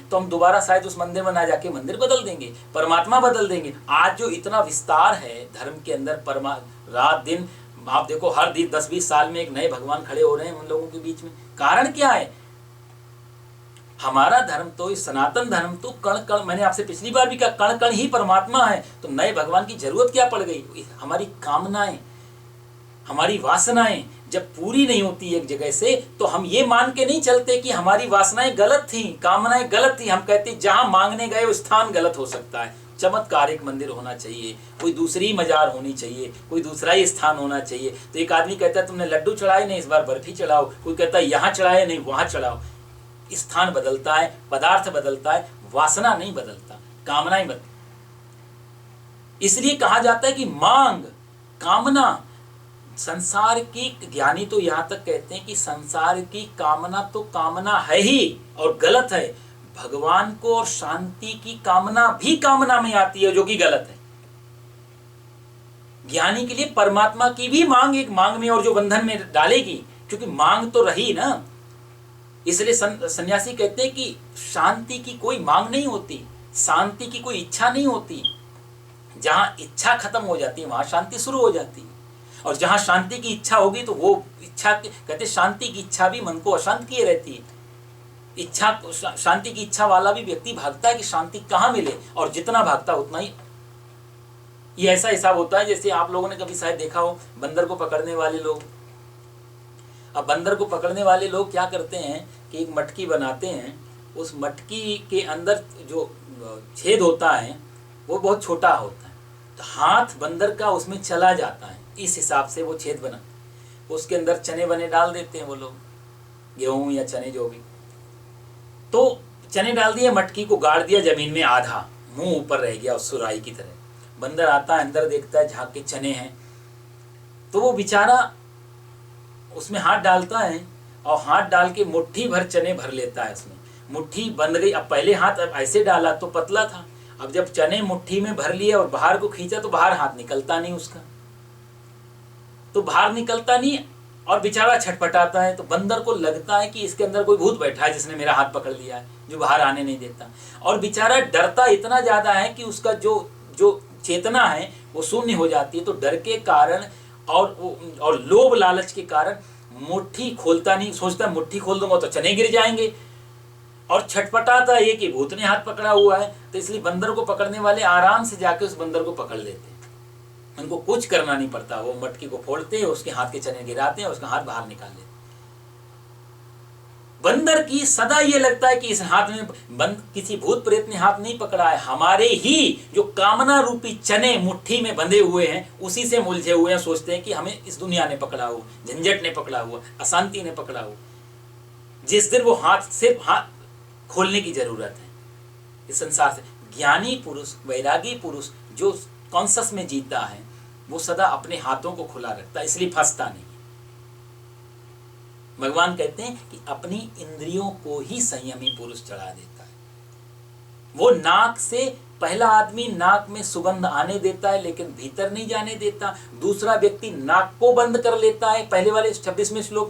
तो हम दोबारा शायद उस मंदिर में ना जाके मंदिर बदल देंगे, परमात्मा बदल देंगे। आज जो इतना विस्तार है धर्म के अंदर, रात दिन आप देखो, हर दिन 10-20 साल में एक नए भगवान खड़े हो रहे हैं उन लोगों के बीच में। कारण क्या है? हमारा धर्म तो, इस सनातन धर्म तो कण कण, मैंने आपसे पिछली बार भी कहा, कण कण ही परमात्मा है। तो नए भगवान की जरूरत क्या पड़ गई? हमारी कामनाएं, हमारी वासनाएं जब पूरी नहीं होती एक जगह से, तो हम ये मान के नहीं चलते कि हमारी वासनाएं गलत थी, कामनाएं गलत थी। हम कहते जहां मांगने गए वो स्थान गलत हो सकता है। चमत्कारिक मंदिर होना चाहिए, कोई दूसरी मजार होनी चाहिए, कोई दूसरा ही स्थान होना चाहिए। तो एक आदमी कहता है तुमने लड्डू चढ़ाए नहीं, इस बार बर्फी चढ़ाओ। कोई कहता है यहाँ चढ़ाए नहीं, वहां चढ़ाओ। स्थान बदलता है, पदार्थ बदलता है, वासना नहीं बदलता, कामनाएं बदल। इसलिए कहा जाता है कि मांग, कामना, संसार की, ज्ञानी तो यहां तक कहते हैं कि संसार की कामना तो कामना है ही और गलत है। भगवान को और शांति की कामना भी कामना में आती है, जो कि गलत है। ज्ञानी के लिए परमात्मा की भी मांग एक मांग में और जो बंधन में डालेगी, क्योंकि मांग तो रही ना। इसलिए सन्यासी कहते हैं कि शांति की कोई मांग नहीं होती, शांति की कोई इच्छा नहीं होती। जहां इच्छा खत्म हो जाती है वहां शांति शुरू हो जाती है। और जहां शांति की इच्छा होगी तो वो इच्छा, कहते शांति की इच्छा भी मन को अशांत किए रहती है। इच्छा, शांति की इच्छा वाला भी व्यक्ति भागता है कि शांति कहाँ मिले, और जितना भागता उतना ही। ये ऐसा हिसाब होता है जैसे आप लोगों ने कभी शायद देखा हो बंदर को पकड़ने वाले लोग। अब बंदर को पकड़ने वाले लोग क्या करते हैं कि एक मटकी बनाते हैं, उस मटकी के अंदर जो छेद होता है वो बहुत छोटा होता है, तो हाथ बंदर का उसमें चला जाता है। इस हिसाब से वो छेद बना, उसके अंदर चने बने डाल देते हैं वो लोग, गेहूं या चने जो भी। तो चने डाल दिए, मटकी को गाड़ दिया जमीन में, आधा मुंह ऊपर रह गया उस सुराही की तरह। बंदर आता है, अंदर देखता है, झांक के चने हैं, तो वो बेचारा उसमें हाथ डालता है और हाथ डाल के मुट्ठी भर चने भर लेता है उसमें। मुट्ठी बंद गई। अब पहले हाथ ऐसे डाला तो पतला था, अब जब चने मुट्ठी में भर लिए और बाहर को खींचा तो बाहर हाथ निकलता नहीं उसका, तो बाहर निकलता नहीं और बेचारा छटपटाता है। तो बंदर को लगता है कि इसके अंदर कोई भूत बैठा है जिसने मेरा हाथ पकड़ लिया है, जो बाहर आने नहीं देता। और बेचारा डरता इतना ज्यादा है कि उसका जो चेतना है वो शून्य हो जाती है। तो डर के कारण और लोभ लालच के कारण मुट्ठी खोलता नहीं, सोचता मुट्ठी खोल दूंगा तो चने गिर जाएंगे, और छटपटाता है कि भूत ने हाथ पकड़ा हुआ है। तो इसलिए बंदर को पकड़ने वाले आराम से जाके उस बंदर को पकड़ लेते हैं, उनको कुछ करना नहीं पड़ता। वो मटकी को फोड़ते हैं, उसके हाथ के चने गिराते हैं, उसका हाथ बाहर निकाल लेते हैं। बंदर की सदा ये लगता है कि इस हाथ में किसी भूत प्रेत ने हाथ नहीं पकड़ा है, हमारे ही जो कामना रूपी चने मुट्ठी में बंधे हुए हैं उसी से उलझे हुए हैं। सोचते हैं कि हमें इस दुनिया ने पकड़ा हुआ, झंझट ने पकड़ा हुआ, अशांति ने पकड़ा हुआ। जिस दिन वो सिर्फ हाथ खोलने की जरूरत है इस संसार से। ज्ञानी पुरुष, वैरागी पुरुष जो कॉन्शस में जीता है, वो सदा अपने हाथों को खुला रखता है, इसलिए फंसता नहीं। भगवान कहते हैं कि अपनी इंद्रियों को ही संयमी पुरुष चढ़ा देता है। वो नाक से, पहला आदमी नाक में सुगंध आने देता है लेकिन भीतर नहीं जाने देता। दूसरा व्यक्ति नाक को बंद कर लेता है, पहले वाले 26वें श्लोक में